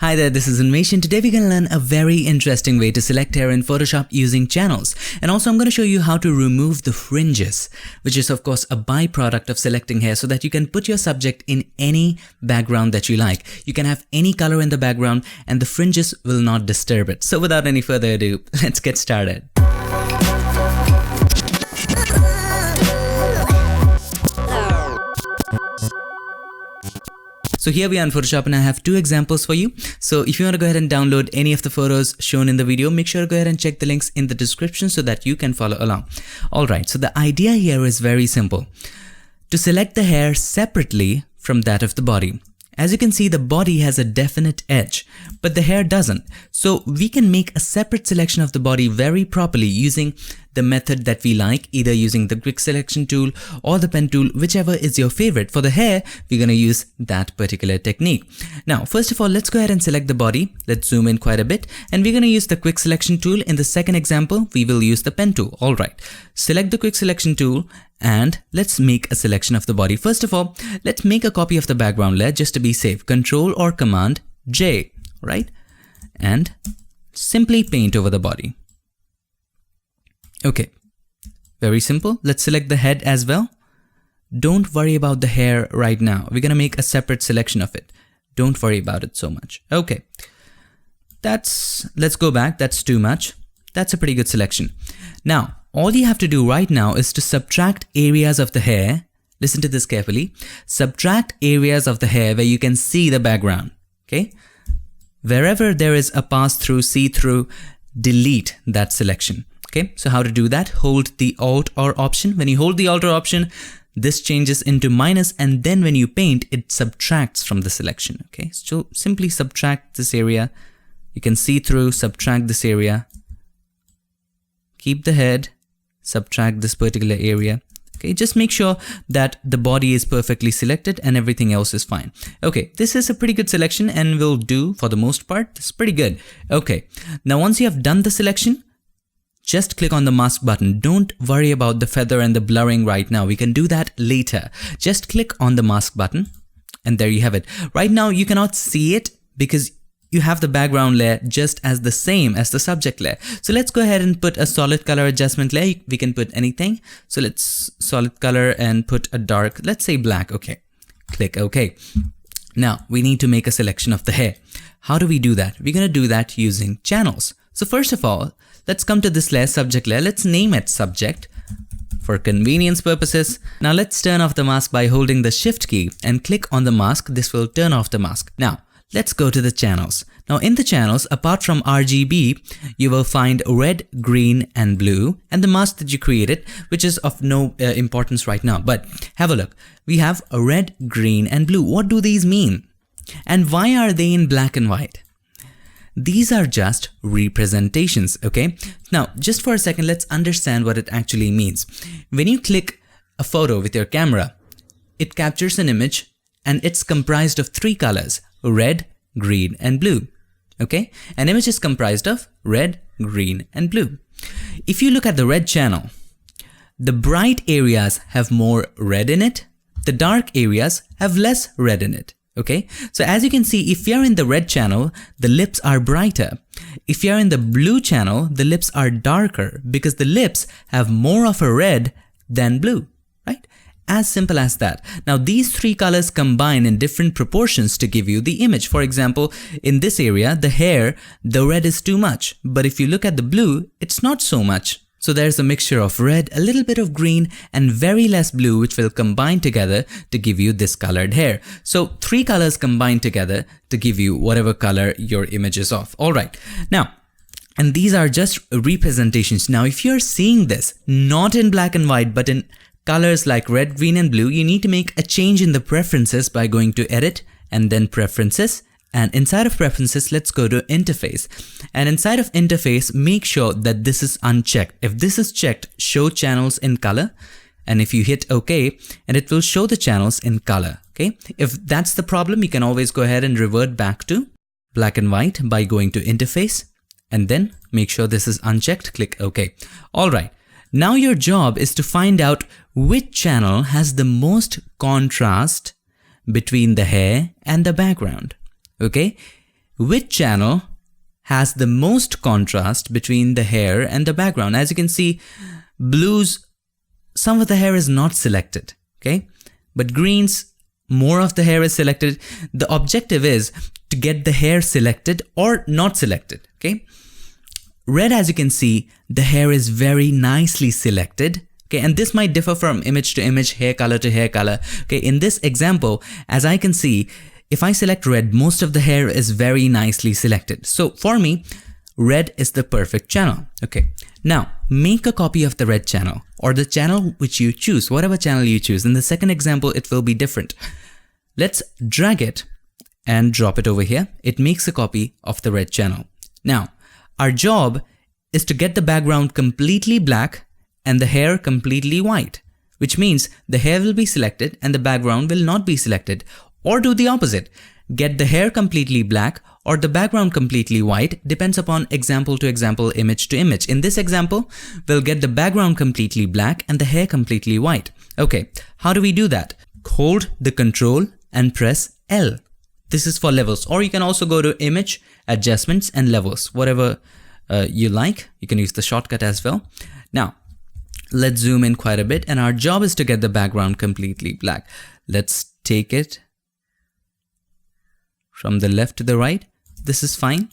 Hi there, this is Unmesh and today we're going to learn a very interesting way to select hair in Photoshop using channels. And also I'm going to show you how to remove the fringes, which is of course a byproduct of selecting hair so that you can put your subject in any background that you like. You can have any color in the background and the fringes will not disturb it. So without any further ado, let's get started. So here we are in Photoshop and I have two examples for you. So if you want to go ahead and download any of the photos shown in the video, make sure to go ahead and check the links in the description so that you can follow along. Alright, so the idea here is very simple. To select the hair separately from that of the body. As you can see, the body has a definite edge, but the hair doesn't. So we can make a separate selection of the body very properly using the method that we like, either using the quick selection tool or the pen tool, whichever is your favorite. For the hair, we're going to use that particular technique. Now, first of all, let's go ahead and select the body. Let's zoom in quite a bit and we're going to use the quick selection tool. In the second example, we will use the pen tool. All right, select the quick selection tool and let's make a selection of the body. First of all, let's make a copy of the background layer just to be safe. Control or Command J, right? And simply paint over the body. Okay, very simple. Let's select the head as well. Don't worry about the hair right now. We're gonna make a separate selection of it. Don't worry about it so much. Okay, let's go back. That's too much. That's a pretty good selection. Now, all you have to do right now is to subtract areas of the hair. Listen to this carefully. Subtract areas of the hair where you can see the background. Okay, wherever there is a pass through, see through, delete that selection. Okay, so how to do that? Hold the Alt or Option. When you hold the Alt or Option, this changes into minus, and then when you paint, it subtracts from the selection. Okay, so simply subtract this area. You can see through, subtract this area. Keep the head, subtract this particular area. Okay, just make sure that the body is perfectly selected and everything else is fine. Okay, this is a pretty good selection and will do for the most part. It's pretty good. Okay, now once you have done the selection, just click on the mask button. Don't worry about the feather and the blurring right now. We can do that later. Just click on the mask button and there you have it. Right now you cannot see it because you have the background layer just as the same as the subject layer. So let's go ahead and put a solid color adjustment layer. We can put anything. So let's solid color and put a dark, let's say black. Okay, click OK. Now we need to make a selection of the hair. How do we do that? We're going to do that using channels. So first of all, let's come to this layer, subject layer. Let's name it subject for convenience purposes. Now let's turn off the mask by holding the Shift key and click on the mask. This will turn off the mask. Now let's go to the channels. Now in the channels, apart from RGB, you will find red, green and blue and the mask that you created, which is of no importance right now. But have a look. We have a red, green and blue. What do these mean? And why are they in black and white? These are just representations, okay? Now, just for a second, let's understand what it actually means. When you click a photo with your camera, it captures an image and it's comprised of three colors, red, green and blue, okay? An image is comprised of red, green and blue. If you look at the red channel, the bright areas have more red in it, the dark areas have less red in it. Okay, so as you can see, if you're in the red channel, the lips are brighter. If you're in the blue channel, the lips are darker because the lips have more of a red than blue, right? As simple as that. Now these three colors combine in different proportions to give you the image. For example, in this area, the hair, the red is too much. But if you look at the blue, it's not so much. So there's a mixture of red, a little bit of green and very less blue, which will combine together to give you this colored hair. So three colors combine together to give you whatever color your image is of. All right. Now, and these are just representations. Now, if you're seeing this not in black and white, but in colors like red, green and blue, you need to make a change in the preferences by going to Edit and then Preferences. And inside of Preferences, let's go to Interface. And inside of Interface, make sure that this is unchecked. If this is checked, show channels in color. And if you hit OK, and it will show the channels in color. Okay. If that's the problem, you can always go ahead and revert back to black and white by going to Interface. And then make sure this is unchecked. Click OK. All right. Now your job is to find out which channel has the most contrast between the hair and the background. Okay, which channel has the most contrast between the hair and the background. As you can see, blues, some of the hair is not selected, okay? But greens, more of the hair is selected. The objective is to get the hair selected or not selected, okay? Red, as you can see, the hair is very nicely selected, okay? And this might differ from image to image, hair color to hair color, okay? In this example, as I can see, if I select red, most of the hair is very nicely selected. So for me, red is the perfect channel, okay? Now, make a copy of the red channel or the channel which you choose, whatever channel you choose. In the second example, it will be different. Let's drag it and drop it over here. It makes a copy of the red channel. Now, our job is to get the background completely black and the hair completely white, which means the hair will be selected and the background will not be selected. Or do the opposite, get the hair completely black or the background completely white, depends upon example to example, image to image. In this example, we'll get the background completely black and the hair completely white. Okay, how do we do that? Hold the Control and press L. This is for levels, or you can also go to Image, Adjustments and Levels, whatever you like. You can use the shortcut as well. Now, let's zoom in quite a bit, and our job is to get the background completely black. Let's take it from the left to the right. This is fine.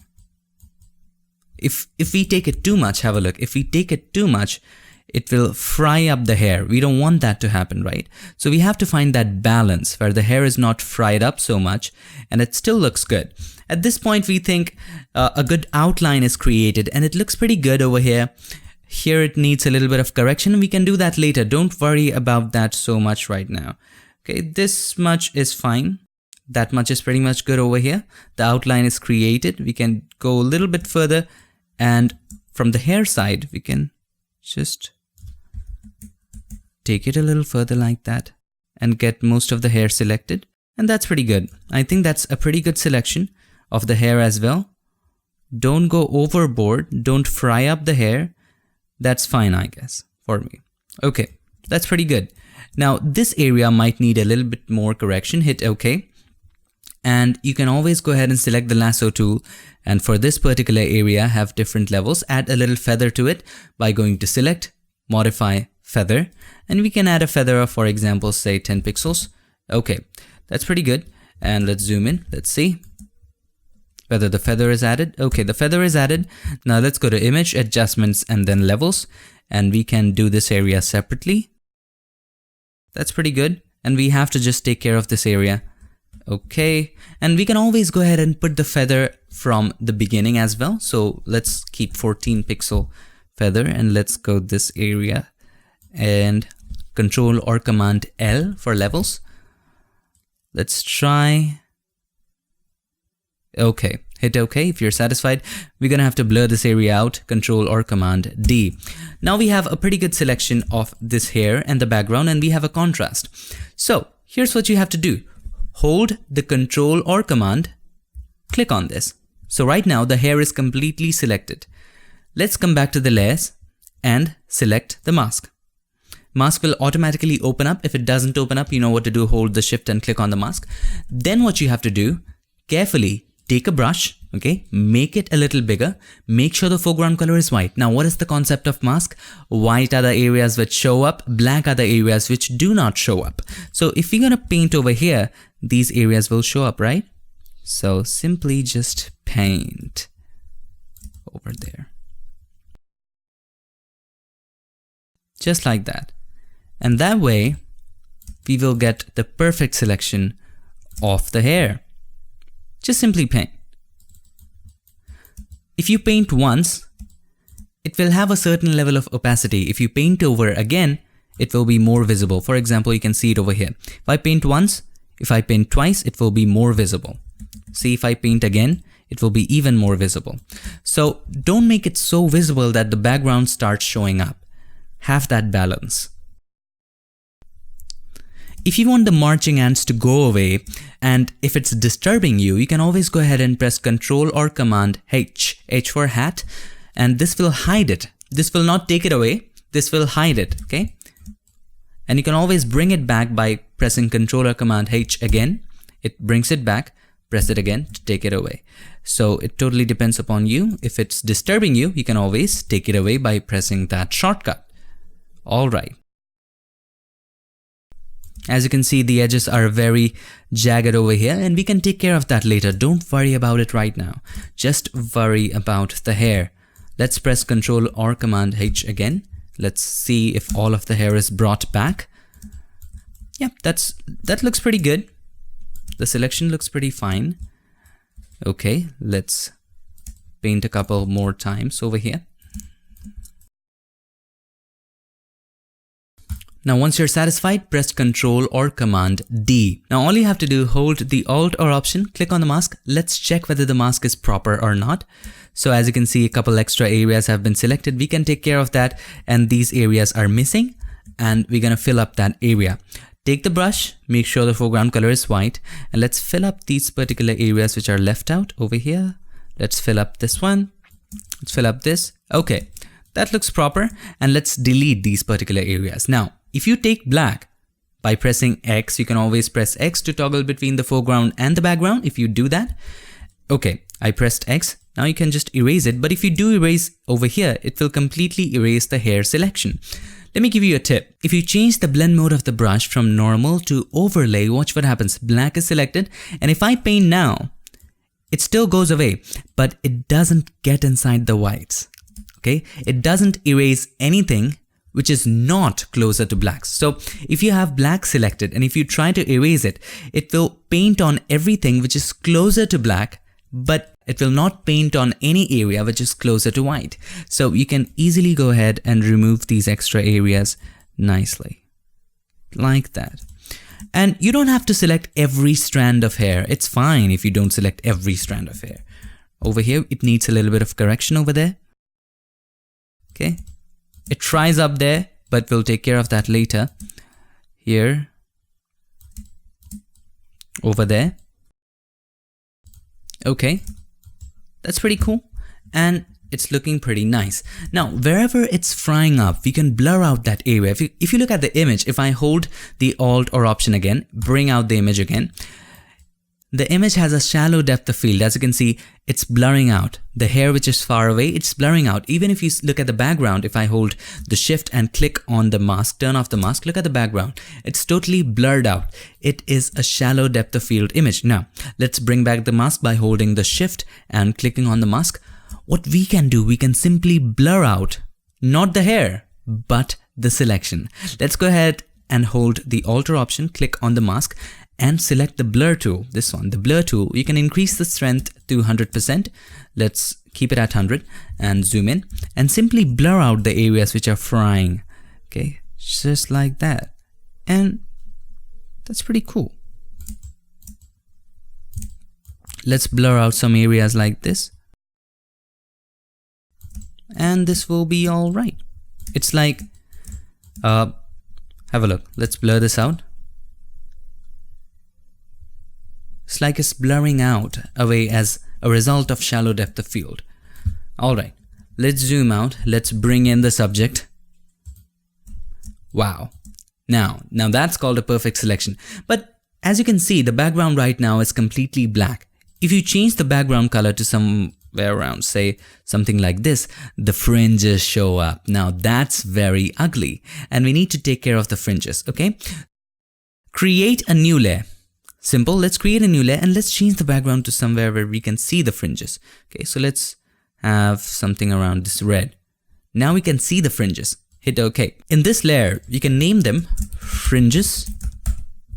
If we take it too much, have a look. If we take it too much, it will fry up the hair. We don't want that to happen, right? So we have to find that balance where the hair is not fried up so much and it still looks good. At this point, we think a good outline is created and it looks pretty good over here. Here it needs a little bit of correction. We can do that later. Don't worry about that so much right now. Okay, this much is fine. That much is pretty much good over here. The outline is created. We can go a little bit further, and from the hair side, we can just take it a little further like that and get most of the hair selected. And that's pretty good. I think that's a pretty good selection of the hair as well. Don't go overboard. Don't fry up the hair. That's fine, I guess, for me. Okay, that's pretty good. Now, this area might need a little bit more correction. Hit OK. And you can always go ahead and select the lasso tool, and for this particular area have different levels. Add a little feather to it by going to Select, Modify, Feather, and we can add a feather of, for example, say 10 pixels. Okay, that's pretty good. And let's zoom in. Let's see whether the feather is added. Okay, the feather is added. Now let's go to Image, Adjustments, and then Levels, and we can do this area separately. That's pretty good. And we have to just take care of this area. Okay, and we can always go ahead and put the feather from the beginning as well. So let's keep 14 pixel feather and let's go this area and Control or Command L for levels. Let's try. Okay, hit OK. If you're satisfied, we're gonna have to blur this area out, Control or Command D. Now we have a pretty good selection of this hair and the background, and we have a contrast. So here's what you have to do. Hold the Control or Command, click on this. So right now the hair is completely selected. Let's come back to the layers and select the mask. Mask will automatically open up. If it doesn't open up, you know what to do. Hold the Shift and click on the mask. Then what you have to do, carefully take a brush, okay, make it a little bigger, make sure the foreground color is white. Now what is the concept of mask? White are the areas which show up, black are the areas which do not show up. So if you're gonna paint over here, these areas will show up, right? So simply just paint over there. Just like that. And that way, we will get the perfect selection of the hair. Just simply paint. If you paint once, it will have a certain level of opacity. If you paint over again, it will be more visible. For example, you can see it over here. If I paint once, if I paint twice, it will be more visible. See, if I paint again, it will be even more visible. So don't make it so visible that the background starts showing up. Have that balance. If you want the marching ants to go away, and if it's disturbing you, you can always go ahead and press Control or Command H, H for hat, and this will hide it. This will not take it away, this will hide it, okay? And you can always bring it back by pressing Control or Command H again. It brings it back, press it again to take it away. So it totally depends upon you. If it's disturbing you, you can always take it away by pressing that shortcut. Alright. As you can see, the edges are very jagged over here, and we can take care of that later. Don't worry about it right now. Just worry about the hair. Let's press Ctrl or Command H again. Let's see if all of the hair is brought back. Yeah, that looks pretty good. The selection looks pretty fine. Okay, let's paint a couple more times over here. Now once you're satisfied, press Ctrl or Command D. Now all you have to do, hold the Alt or Option, click on the mask. Let's check whether the mask is proper or not. So as you can see, a couple extra areas have been selected. We can take care of that, and these areas are missing, and we're gonna fill up that area. Take the brush, make sure the foreground color is white, and let's fill up these particular areas which are left out over here. Let's fill up this one. Let's fill up this. Okay, that looks proper, and let's delete these particular areas. Now, if you take black by pressing X, you can always press X to toggle between the foreground and the background. If you do that, okay, I pressed X. Now you can just erase it, but if you do erase over here, it will completely erase the hair selection. Let me give you a tip. If you change the blend mode of the brush from normal to overlay, watch what happens. Black is selected, and if I paint now, it still goes away, but it doesn't get inside the whites. Okay, it doesn't erase anything which is not closer to black. So if you have black selected and if you try to erase it, it will paint on everything which is closer to black, but it will not paint on any area which is closer to white. So you can easily go ahead and remove these extra areas nicely, like that. And you don't have to select every strand of hair. It's fine if you don't select every strand of hair. Over here, it needs a little bit of correction over there. Okay. It tries up there, but we'll take care of that later. Here, over there. Okay, that's pretty cool, and it's looking pretty nice. Now, wherever it's frying up, we can blur out that area. If you look at the image, if I hold the Alt or Option again, bring out the image again, the image has a shallow depth of field. As you can see, it's blurring out. The hair which is far away, it's blurring out. Even if you look at the background, if I hold the Shift and click on the mask, turn off the mask, look at the background. It's totally blurred out. It is a shallow depth of field image. Now, let's bring back the mask by holding the Shift and clicking on the mask. What we can do, we can simply blur out, not the hair, but the selection. Let's go ahead and hold the Alt or Option, click on the mask, and select the blur tool, this one, the blur tool. You can increase the strength to 100%. Let's keep it at 100 and zoom in and simply blur out the areas which are frying. Okay, just like that. And that's pretty cool. Let's blur out some areas like this. And this will be all right. It's like, have a look. Let's blur this out. It's like it's blurring out away as a result of shallow depth of field. Alright, let's zoom out. Let's bring in the subject. Wow. Now that's called a perfect selection. But as you can see, the background right now is completely black. If you change the background color to somewhere around, say something like this, the fringes show up. Now that's very ugly, and we need to take care of the fringes, okay? Create a new layer. Simple, let's create a new layer and let's change the background to somewhere where we can see the fringes. Okay, so let's have something around this red. Now we can see the fringes. Hit OK. In this layer, you can name them fringes.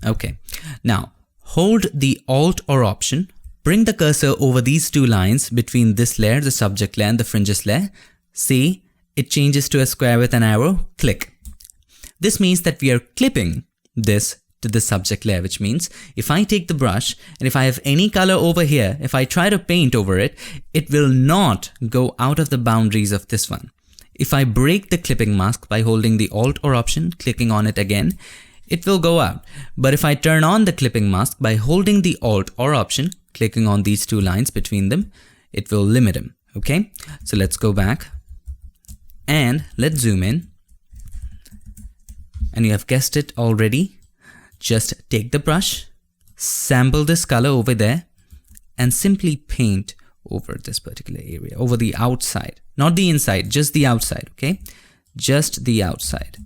Okay, now hold the Alt or Option, bring the cursor over these two lines between this layer, the subject layer, and the fringes layer. See, it changes to a square with an arrow. Click. This means that we are clipping this to the subject layer, which means if I take the brush and if I have any color over here, if I try to paint over it, it will not go out of the boundaries of this one. If I break the clipping mask by holding the Alt or Option, clicking on it again, it will go out. But if I turn on the clipping mask by holding the Alt or Option, clicking on these two lines between them, it will limit them. Okay, so let's go back and let's zoom in. And you have guessed it already. Just take the brush, sample this color over there, and simply paint over this particular area, over the outside, not the inside, just the outside, okay? Just the outside.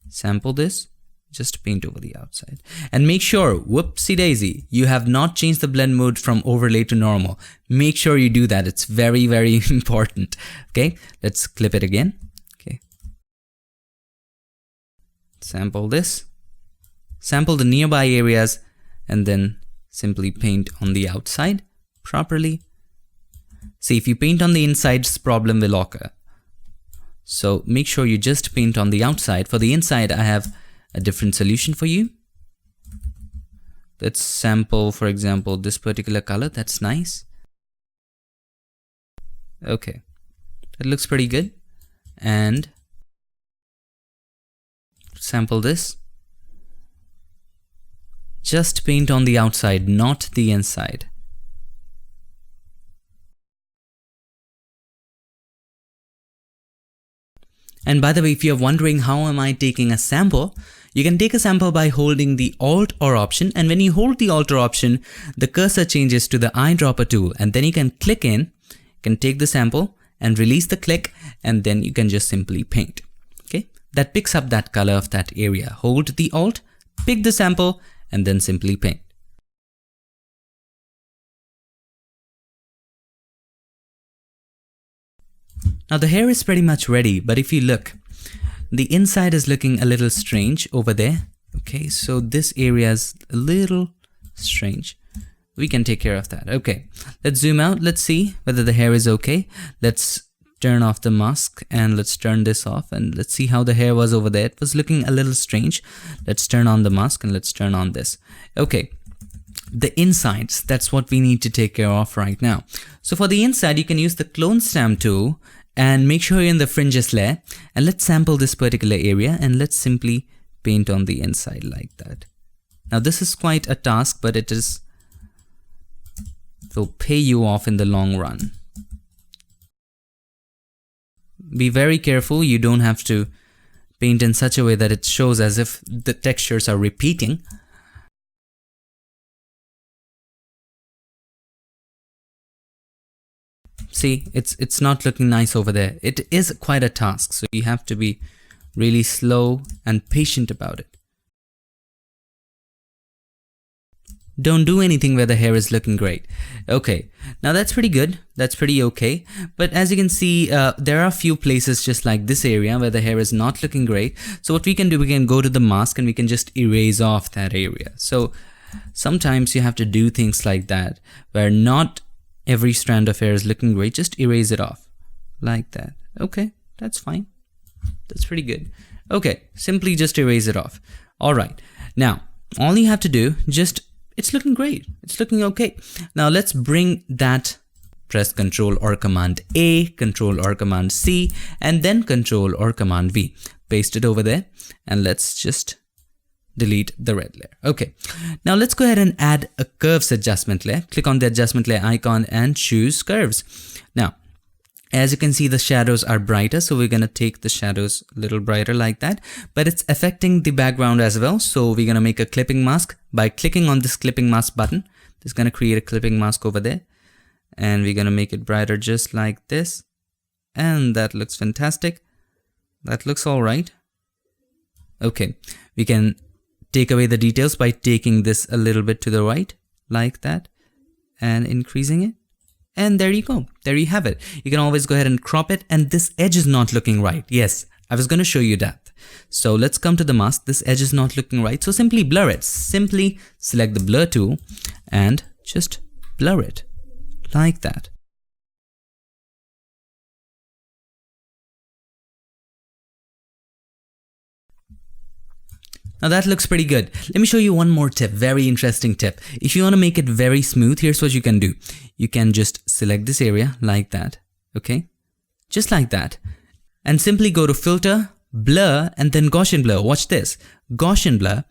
Sample this, just paint over the outside. And make sure, whoopsie daisy, you have not changed the blend mode from overlay to normal. Make sure you do that, it's very, very important, okay? Let's clip it again, okay? Sample this, sample the nearby areas, and then simply paint on the outside properly. See, if you paint on the inside, this problem will occur. So make sure you just paint on the outside. For the inside, I have a different solution for you. Let's sample, for example, this particular color. That's nice. Okay, that looks pretty good. And sample this. Just paint on the outside, not the inside. And by the way, if you're wondering how am I taking a sample, you can take a sample by holding the Alt or Option, and when you hold the Alt or Option, the cursor changes to the eyedropper tool, and then you can click in, you can take the sample and release the click, and then you can just simply paint. Okay, that picks up that color of that area. Hold the Alt, pick the sample, and then simply paint. Now the hair is pretty much ready, but if you look, the inside is looking a little strange over there. Okay, so this area is a little strange. We can take care of that. Okay, let's zoom out. Let's see whether the hair is okay. Let's turn off the mask and let's turn this off and let's see how the hair was over there. It was looking a little strange. Let's turn on the mask and let's turn on this. Okay, the insides, that's what we need to take care of right now. So for the inside, you can use the clone stamp tool and make sure you're in the fringes layer, and let's sample this particular area and let's simply paint on the inside like that. Now this is quite a task, but it will pay you off in the long run. Be very careful, you don't have to paint in such a way that it shows as if the textures are repeating. See, it's not looking nice over there. It is quite a task, so you have to be really slow and patient about it. Don't do anything where the hair is looking great. Okay, now that's pretty good. That's pretty okay. But as you can see, there are a few places just like this area where the hair is not looking great. So what we can do, we can go to the mask and we can just erase off that area. So sometimes you have to do things like that, where not every strand of hair is looking great. Just erase it off like that. Okay, that's fine. That's pretty good. Okay, simply just erase it off. All right, now all you have to do, it's looking great. It's looking okay. Now let's bring that, press Ctrl or Command A, Ctrl or Command C, and then Ctrl or Command V. Paste it over there and let's just delete the red layer. Okay, now let's go ahead and add a curves adjustment layer. Click on the adjustment layer icon and choose curves. Now, as you can see, the shadows are brighter, so we're gonna take the shadows a little brighter like that, but it's affecting the background as well. So we're gonna make a clipping mask by clicking on this clipping mask button. It's gonna create a clipping mask over there, and we're gonna make it brighter just like this, and that looks fantastic. That looks all right. Okay, we can take away the details by taking this a little bit to the right like that and increasing it, and there you go, there you have it. You can always go ahead and crop it, and this edge is not looking right. Yes, I was going to show you that. So let's come to the mask. This edge is not looking right, so simply blur it. Simply select the blur tool and just blur it like that. Now that looks pretty good. Let me show you one more tip, very interesting tip. If you want to make it very smooth, here's what you can do. You can just select this area like that, okay? Just like that. And simply go to Filter, Blur, and then Gaussian Blur. Watch this. Gaussian Blur,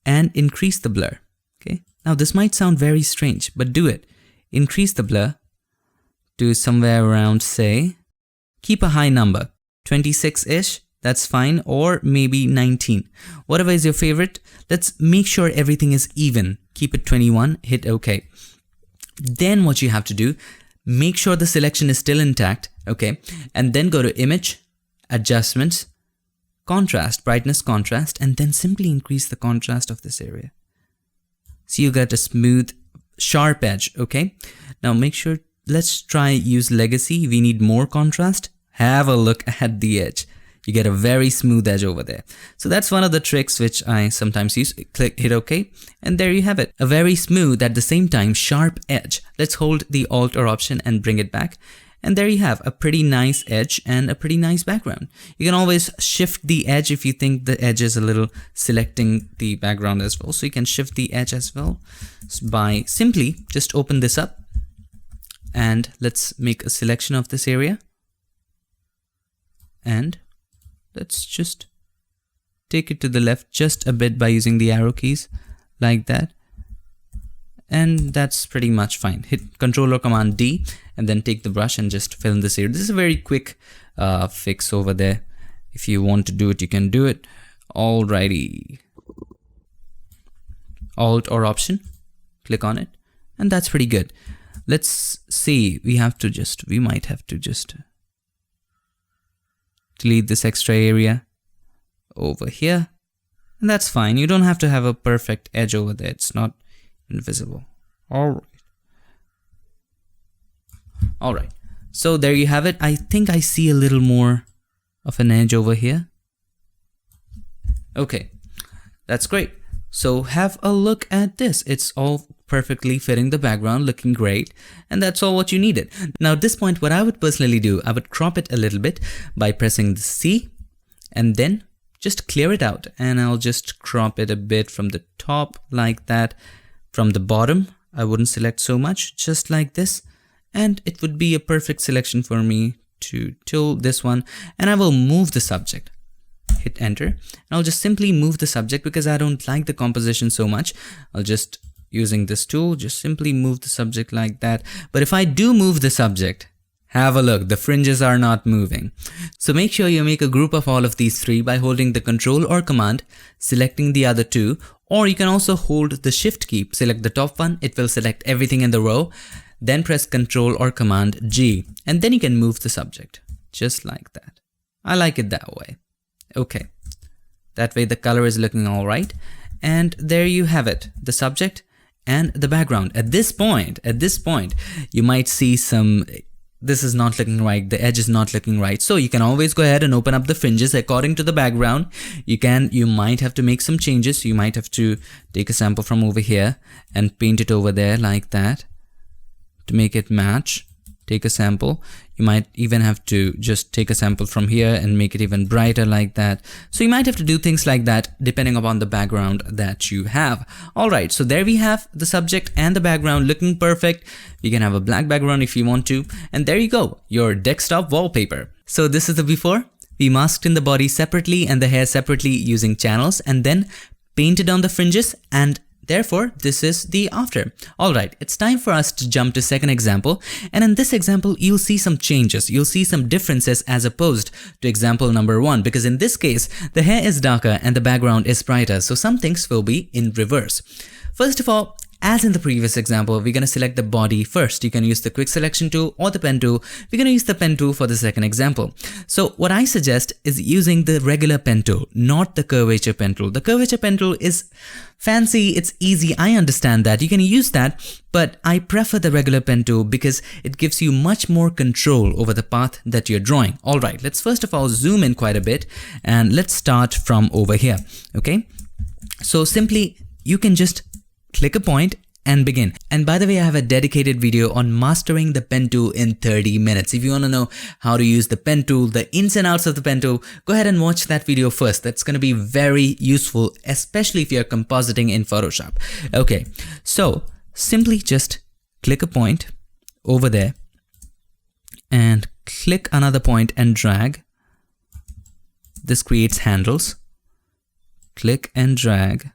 and increase the blur, okay? Now this might sound very strange, but do it. Increase the blur to somewhere around, say, keep a high number, 26-ish. That's fine, or maybe 19. Whatever is your favorite. Let's make sure everything is even. Keep it 21, hit OK. Then what you have to do, make sure the selection is still intact, okay? And then go to Image, Adjustments, Contrast, Brightness, Contrast, and then simply increase the contrast of this area. So you get a smooth, sharp edge, okay? Now make sure, let's try use Legacy. We need more contrast. Have a look at the edge. You get a very smooth edge over there. So that's one of the tricks which I sometimes use. Hit OK, and there you have it. A very smooth, at the same time, sharp edge. Let's hold the Alt or Option and bring it back. And there you have a pretty nice edge and a pretty nice background. You can always shift the edge if you think the edge is a little selecting the background as well. So you can shift the edge as well by simply just open this up. And let's make a selection of this area. And let's just take it to the left just a bit by using the arrow keys like that. And that's pretty much fine. Hit Control or Command D and then take the brush and just fill in this area. This is a very quick fix over there. If you want to do it, you can do it. Alrighty. Alt or Option, click on it, and that's pretty good. Let's see, we might have to just delete this extra area over here, and that's fine. You don't have to have a perfect edge over there. It's not invisible. All right. So there you have it. I think I see a little more of an edge over here. Okay, that's great. So have a look at this. It's all perfectly fitting the background, looking great, and that's all what you needed. Now at this point, what I would personally do, I would crop it a little bit by pressing the C and then just clear it out, and I'll just crop it a bit from the top like that. From the bottom, I wouldn't select so much, just like this, and it would be a perfect selection for me to this one, and I will move the subject. Hit enter, and I'll just simply move the subject because I don't like the composition so much. I'll just, using this tool, just simply move the subject like that. But if I do move the subject, have a look, the fringes are not moving. So make sure you make a group of all of these three by holding the Control or Command, selecting the other two, or you can also hold the Shift key, select the top one, it will select everything in the row, then press Control or Command G, and then you can move the subject, just like that. I like it that way. Okay, that way the color is looking all right, and there you have it, the subject and the background. At this point, you might see some, this is not looking right, the edge is not looking right, so you can always go ahead and open up the fringes according to the background. You might have to make some changes. You might have to take a sample from over here and paint it over there like that to make it match. Take a sample. You might even have to just take a sample from here and make it even brighter like that. So you might have to do things like that depending upon the background that you have. Alright, so there we have the subject and the background looking perfect. You can have a black background if you want to. And there you go, your desktop wallpaper. So this is the before. We masked in the body separately and the hair separately using channels and then painted on the fringes, and therefore, this is the after. Alright, it's time for us to jump to second example, and in this example, you'll see some changes. You'll see some differences as opposed to example number 1, because in this case, the hair is darker and the background is brighter, so some things will be in reverse. First of all, as in the previous example, we're going to select the body first. You can use the quick selection tool or the pen tool. We're going to use the pen tool for the second example. So what I suggest is using the regular pen tool, not the curvature pen tool. The curvature pen tool is fancy, it's easy, I understand that. You can use that, but I prefer the regular pen tool because it gives you much more control over the path that you're drawing. Alright, let's first of all zoom in quite a bit and let's start from over here, okay? So simply, you can just click a point and begin. And by the way, I have a dedicated video on mastering the pen tool in 30 minutes. If you want to know how to use the pen tool, the ins and outs of the pen tool, go ahead and watch that video first. That's going to be very useful, especially if you're compositing in Photoshop. Okay, so simply just click a point over there and click another point and drag. This creates handles. Click and drag.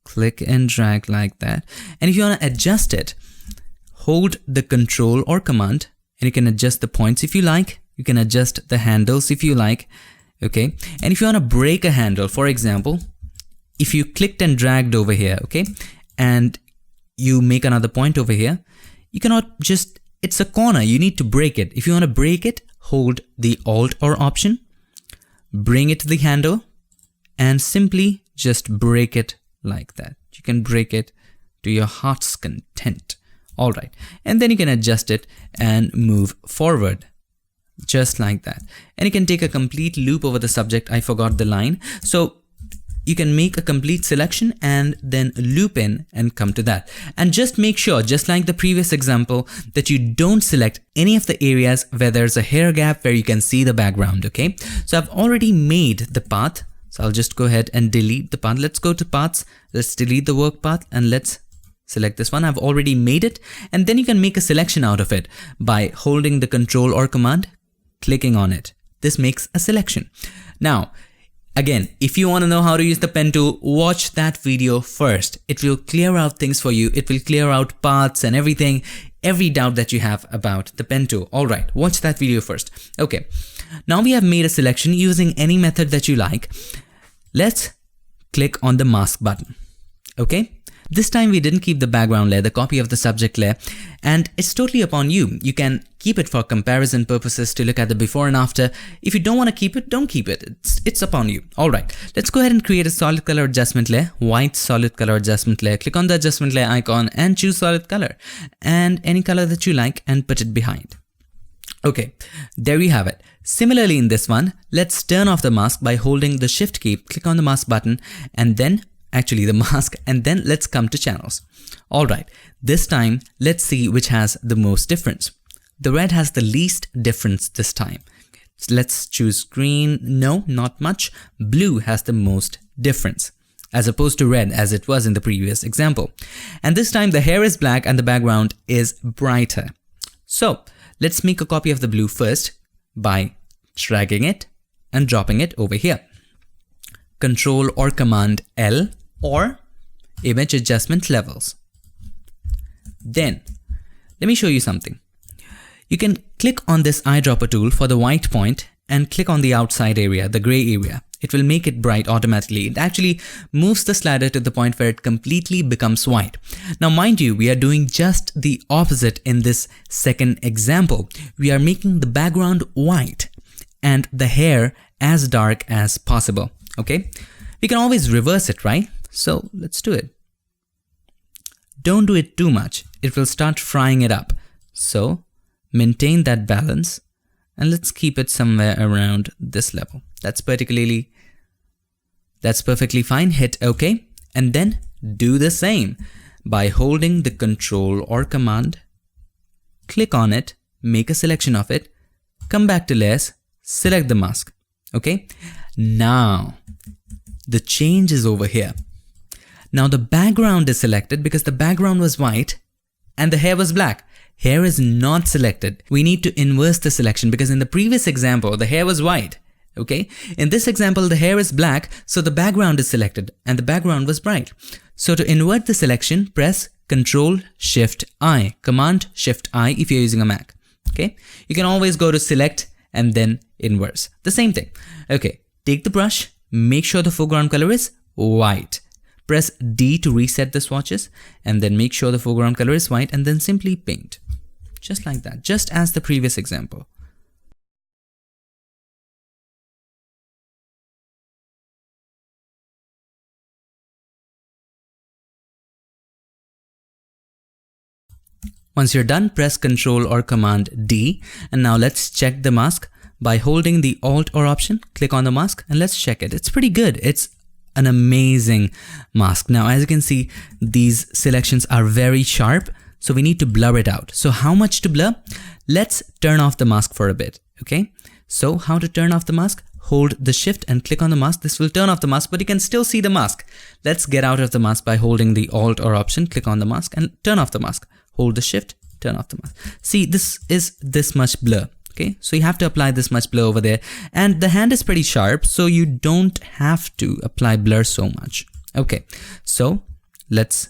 Click and drag like that. And if you want to adjust it, hold the Control or Command and you can adjust the points if you like. You can adjust the handles if you like. Okay. And if you want to break a handle, for example, if you clicked and dragged over here, okay, and you make another point over here, You cannot just, it's a corner, you need to break it. If you want to break it, hold the Alt or Option, bring it to the handle, and simply just break it like that. You can break it to your heart's content. Alright, and then you can adjust it and move forward. Just like that. And you can take a complete loop over the subject. I forgot the line. So you can make a complete selection and then loop in and come to that. And just make sure, just like the previous example, that you don't select any of the areas where there's a hair gap where you can see the background, okay? So I've already made the path. So I'll just go ahead and delete the path. Let's go to paths. Let's delete the work path and let's select this one. I've already made it. And then you can make a selection out of it by holding the Control or Command, clicking on it. This makes a selection. Now, again, if you want to know how to use the pen tool, watch that video first. It will clear out things for you. It will clear out paths and everything, every doubt that you have about the pen tool. All right, watch that video first. Okay, now we have made a selection using any method that you like. Let's click on the mask button. Okay. This time we didn't keep the background layer, the copy of the subject layer, and it's totally upon you. You can keep it for comparison purposes to look at the before and after. If you don't want to keep it, don't keep it. It's upon you. All right, let's go ahead and create a solid color adjustment layer, white solid color adjustment layer. Click on the adjustment layer icon and choose solid color and any color that you like and put it behind. Okay, there you have it. Similarly in this one, let's turn off the mask by holding the Shift key, click on the mask button and then actually the mask, and then let's come to channels. Alright, this time let's see which has the most difference. The red has the least difference this time. So let's choose green. No, not much. Blue has the most difference as opposed to red as it was in the previous example. And this time the hair is black and the background is brighter. So let's make a copy of the blue first by dragging it and dropping it over here. Control or Command L or Image Adjustment Levels. Then, let me show you something. You can click on this eyedropper tool for the white point and click on the outside area, the gray area. It will make it bright automatically. It actually moves the slider to the point where it completely becomes white. Now mind you, we are doing just the opposite in this second example. We are making the background white and the hair as dark as possible. Okay, we can always reverse it, right? So let's do it. Don't do it too much. It will start frying it up. So maintain that balance and let's keep it somewhere around this level. That's perfectly fine. Hit OK and then do the same by holding the Control or Command, click on it, make a selection of it, come back to layers, select the mask. Okay, now the change is over here. Now the background is selected because the background was white and the hair was black. Hair is not selected. We need to inverse the selection because in the previous example, the hair was white. Okay, in this example, the hair is black, so the background is selected and the background was bright. So to invert the selection, press Control Shift I, Command Shift I if you're using a Mac. Okay, you can always go to Select and then Inverse. The same thing. Okay, take the brush, make sure the foreground color is white. Press D to reset the swatches and then make sure the foreground color is white and then simply paint. Just like that, just as the previous example. Once you're done, press Ctrl or Command D and now let's check the mask by holding the Alt or Option, click on the mask and let's check it. It's pretty good. It's an amazing mask. Now as you can see, these selections are very sharp, so we need to blur it out. So how much to blur? Let's turn off the mask for a bit. Okay, so how to turn off the mask? Hold the Shift and click on the mask. This will turn off the mask, but you can still see the mask. Let's get out of the mask by holding the Alt or Option, click on the mask and turn off the mask. Hold the Shift, turn off the mask. See, this is this much blur. Okay, so you have to apply this much blur over there, and the hand is pretty sharp, so you don't have to apply blur so much. Okay, so let's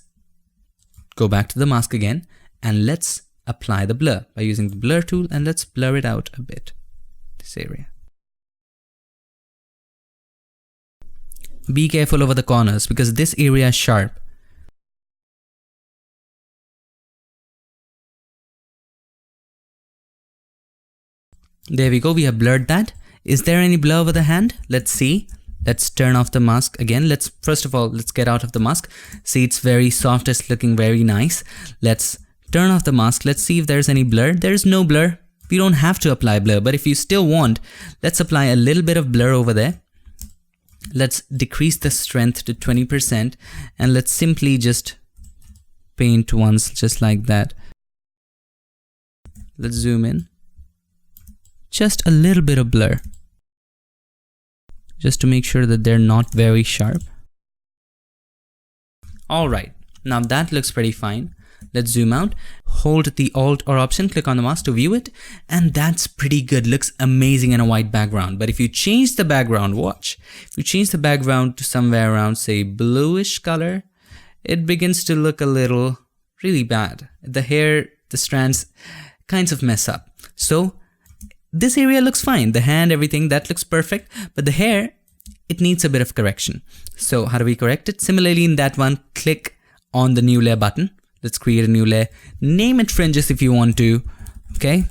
go back to the mask again and let's apply the blur by using the blur tool and let's blur it out a bit, this area. Be careful over the corners because this area is sharp. There we go, we have blurred that. Is there any blur over the hand? Let's see. Let's turn off the mask again. First of all, let's get out of the mask. See, it's very soft, it's looking very nice. Let's turn off the mask. Let's see if there's any blur. There's no blur. We don't have to apply blur, but if you still want, let's apply a little bit of blur over there. Let's decrease the strength to 20% and let's simply just paint once, just like that. Let's zoom in. Just a little bit of blur, just to make sure that they're not very sharp. Alright, now that looks pretty fine. Let's zoom out, hold the Alt or Option, click on the mask to view it, and that's pretty good, looks amazing in a white background. But if you change the background, watch, if you change the background to somewhere around, say, bluish color, it begins to look a little really bad. The hair, the strands kinds of mess up. So this area looks fine, the hand, everything, that looks perfect, but the hair, it needs a bit of correction. So how do we correct it? Similarly in that one, click on the new layer button. Let's create a new layer. Name it fringes if you want to. Okay.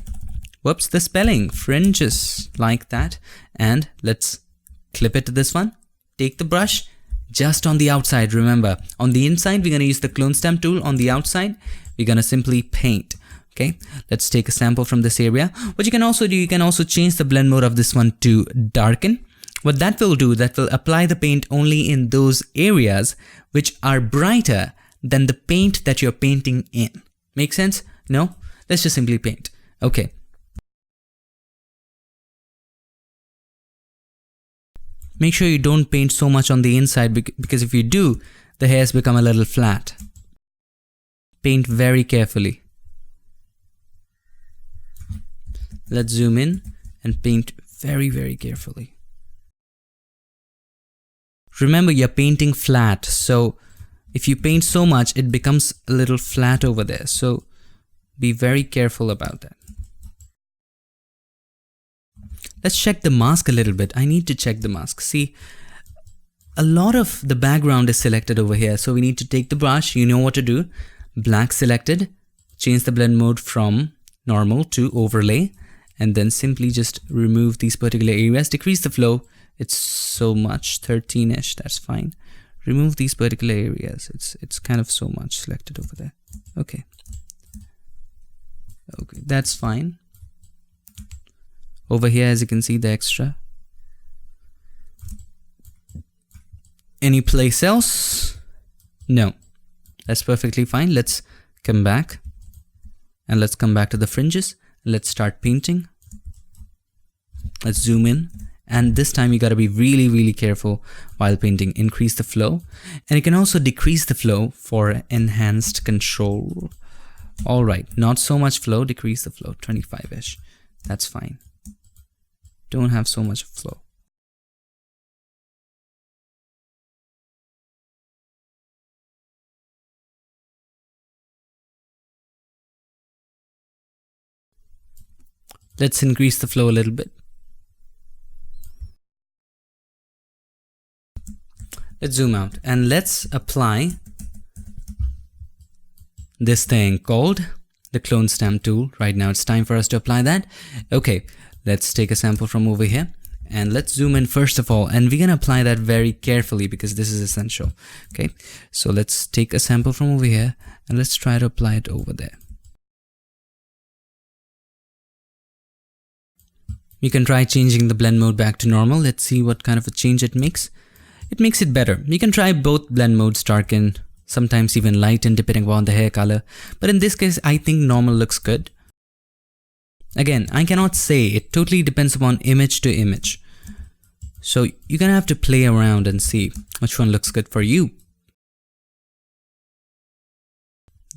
Whoops, the spelling, fringes, like that. And let's clip it to this one. Take the brush just on the outside. Remember, on the inside, we're going to use the clone stamp tool. On the outside, we're going to simply paint. Okay, let's take a sample from this area. What you can also do, you can also change the blend mode of this one to darken. What that will do, that will apply the paint only in those areas which are brighter than the paint that you're painting in. Make sense? No? Let's just simply paint. Okay. Make sure you don't paint so much on the inside because if you do, the hairs become a little flat. Paint very carefully. Let's zoom in and paint very, very carefully. Remember, you're painting flat, so if you paint so much, it becomes a little flat over there. So be very careful about that. Let's check the mask a little bit. I need to check the mask. See, a lot of the background is selected over here. So we need to take the brush. You know what to do. Black selected. Change the blend mode from normal to overlay. And then simply just remove these particular areas. Decrease the flow. It's so much, 13-ish. That's fine. Remove these particular areas. It's kind of so much selected over there. Okay. Okay, that's fine. Over here, as you can see, the extra. Any place else? No. That's perfectly fine. Let's come back. And let's come back to the fringes. Let's start painting. Let's zoom in. And this time you got to be really, really careful while painting. Increase the flow. And you can also decrease the flow for enhanced control. All right, not so much flow, decrease the flow, 25-ish. That's fine. Don't have so much flow. Let's increase the flow a little bit. Let's zoom out and let's apply this thing called the clone stamp tool. Right now it's time for us to apply that. Okay, let's take a sample from over here and let's zoom in first of all, and we're gonna apply that very carefully because this is essential. Okay, so let's take a sample from over here and let's try to apply it over there. You can try changing the blend mode back to normal. Let's see what kind of a change it makes. It makes it better. You can try both blend modes, darken, sometimes even lighten depending upon the hair color. But in this case, I think normal looks good. Again, I cannot say, it totally depends upon image to image. So you're gonna have to play around and see which one looks good for you.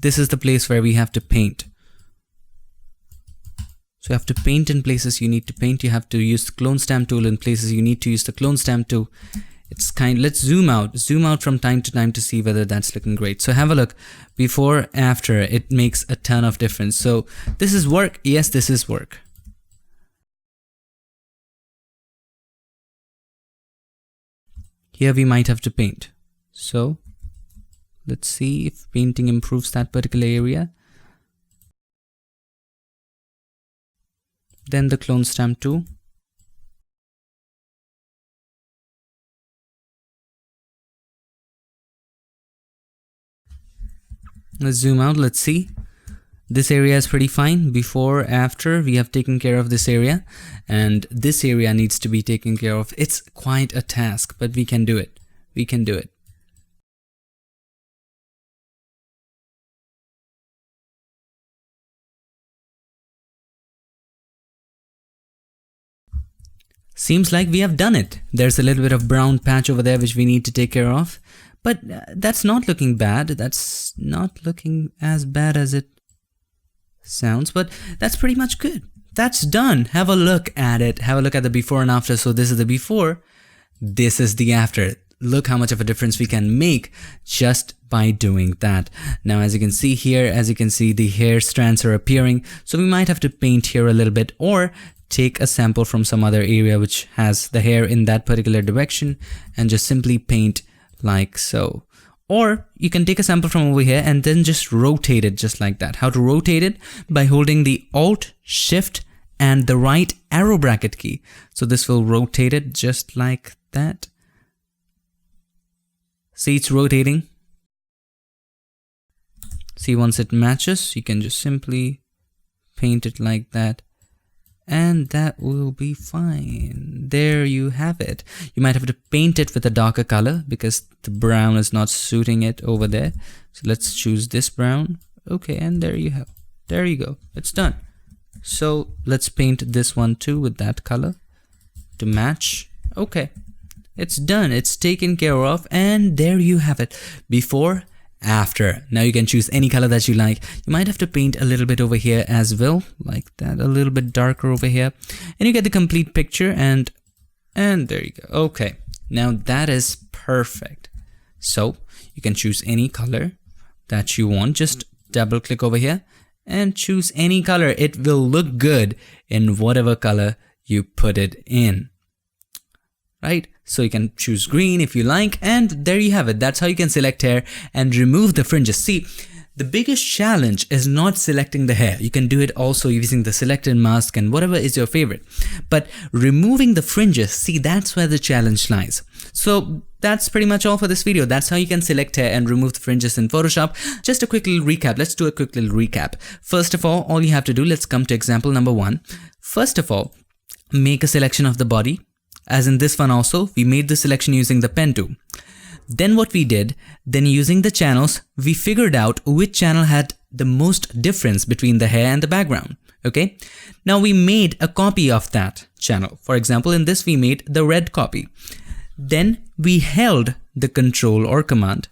This is the place where we have to paint. So you have to paint in places you need to paint. You have to use the clone stamp tool in places you need to use the clone stamp tool. It's let's zoom out from time to time to see whether that's looking great. So have a look before, after. It makes a ton of difference. So this is work. Yes, this is work. Here we might have to paint. So let's see if painting improves that particular area. then the clone stamp tool. Let's zoom out, let's see. This area is pretty fine. Before, after, we have taken care of this area, and this area needs to be taken care of. It's quite a task, but we can do it. We can do it. Seems like we have done it. There's a little bit of brown patch over there which we need to take care of, but that's not looking bad. That's not looking as bad as it sounds, but that's pretty much good. That's done. Have a look at it. Have a look at the before and after. So this is the before, this is the after. Look how much of a difference we can make just by doing that. Now, as you can see here, as you can see, the hair strands are appearing. So we might have to paint here a little bit, or take a sample from some other area which has the hair in that particular direction and just simply paint like so. Or you can take a sample from over here and then just rotate it just like that. How to rotate it? By holding the Alt, Shift and the right arrow bracket key. So this will rotate it just like that. See, it's rotating. See, once it matches, you can just simply paint it like that. And that will be fine. There you have it. You might have to paint it with a darker color because the brown is not suiting it over there. So let's choose this brown. Okay, and there you have. There you go. It's done. So let's paint this one too with that color to match. Okay, it's done. It's taken care of, and there you have it. Before, after. Now you can choose any color that you like. You might have to paint a little bit over here as well, like that, a little bit darker over here, and you get the complete picture. And there you go. Okay, now that is perfect. So you can choose any color that you want. Just double click over here and choose any color. It will look good in whatever color you put it in, right? So you can choose green if you like, and there you have it. That's how you can select hair and remove the fringes. See, the biggest challenge is not selecting the hair. You can do it also using the selected mask and whatever is your favorite. But removing the fringes, see, that's where the challenge lies. So that's pretty much all for this video. That's how you can select hair and remove the fringes in Photoshop. Just a quick little recap. Let's do a quick little recap. First of all you have to do, let's come to example number 1. First of all, make a selection of the body. As in this one also, we made the selection using the pen tool. Then what we did, then using the channels, we figured out which channel had the most difference between the hair and the background. Okay. Now we made a copy of that channel. For example, in this we made the red copy. Then we held the Control or Command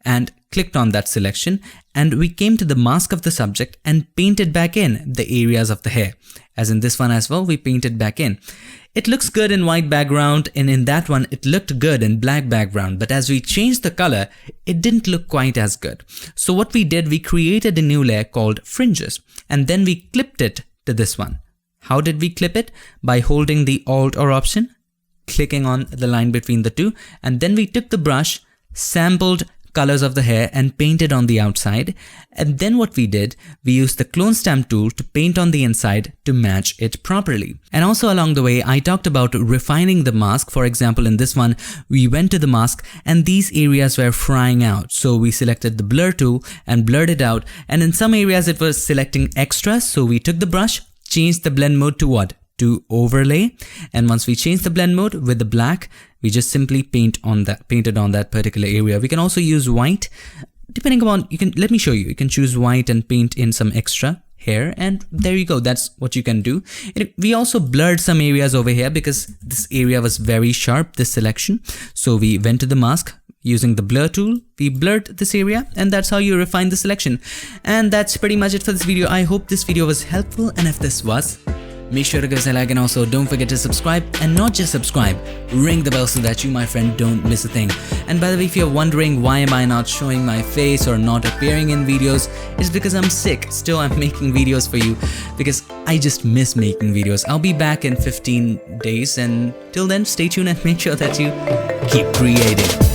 and clicked on that selection, and we came to the mask of the subject and painted back in the areas of the hair. As in this one as well, we painted back in. It looks good in white background, and in that one it looked good in black background, but as we changed the color, it didn't look quite as good. So what we did, we created a new layer called fringes, and then we clipped it to this one. How did we clip it? By holding the Alt or Option, clicking on the line between the two, and then we took the brush, sampled colors of the hair and painted on the outside. And then what we did, we used the clone stamp tool to paint on the inside to match it properly. And also along the way, I talked about refining the mask. For example, in this one, we went to the mask and these areas were frying out. So we selected the blur tool and blurred it out. And in some areas it was selecting extras. So we took the brush, changed the blend mode to what? To overlay. And once we change the blend mode with the black, we just simply painted on that particular area. We can also use white, depending upon, let me show you. You can choose white and paint in some extra hair, and there you go. That's what you can do. We also blurred some areas over here because this area was very sharp, this selection. So we went to the mask, using the blur tool, we blurred this area, and that's how you refine the selection. And that's pretty much it for this video. I hope this video was helpful, and if this was, make sure to give us a like, and also don't forget to subscribe, and not just subscribe, ring the bell so that you, my friend, don't miss a thing. And by the way, if you're wondering why am I not showing my face or not appearing in videos, it's because I'm sick. Still, I'm making videos for you because I just miss making videos. I'll be back in 15 days, and till then, stay tuned and make sure that you keep creating.